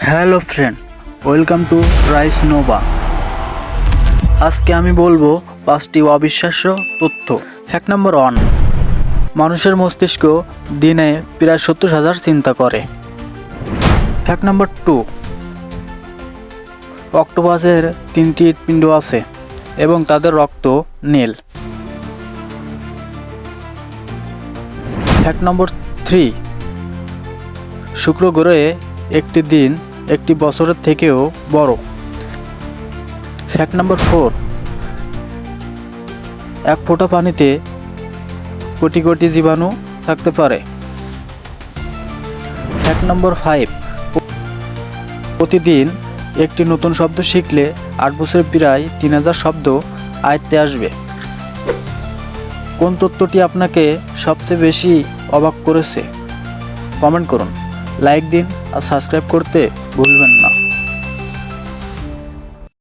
Hello friend, welcome to rice Nova. আজকে আমি বলবো 5টি অবিশ্বাস্য তথ্য। ফ্যাক্ট নাম্বার 1, মানুষের মস্তিষ্ক দিনে প্রায় 70,000 চিন্তা করে। ফ্যাক্ট নাম্বার 2, অক্টোপাসের 3টি হৃৎপিণ্ড আছে এবং তাদের রক্ত নীল। ফ্যাক্ট নাম্বার 3, শুক্র গ্রহে একটি দিন একটি বছরের থেকেও বড়। ফ্যাক্ট নাম্বার 4, এক ফোঁটা পানিতে কোটি কোটি জীবাণু থাকতে পারে। ফ্যাক্ট নাম্বার 5, প্রতিদিন একটি নতুন শব্দ শিখলে 8 বছরে প্রায় 3000 শব্দ আয়ত্তে আসবে। কোন তথ্যটি আপনাকে সবচেয়ে বেশি অবাক করেছে? কমেন্ট করুন, লাইক দিন আর সাবস্ক্রাইব করতে ভুলবেন না।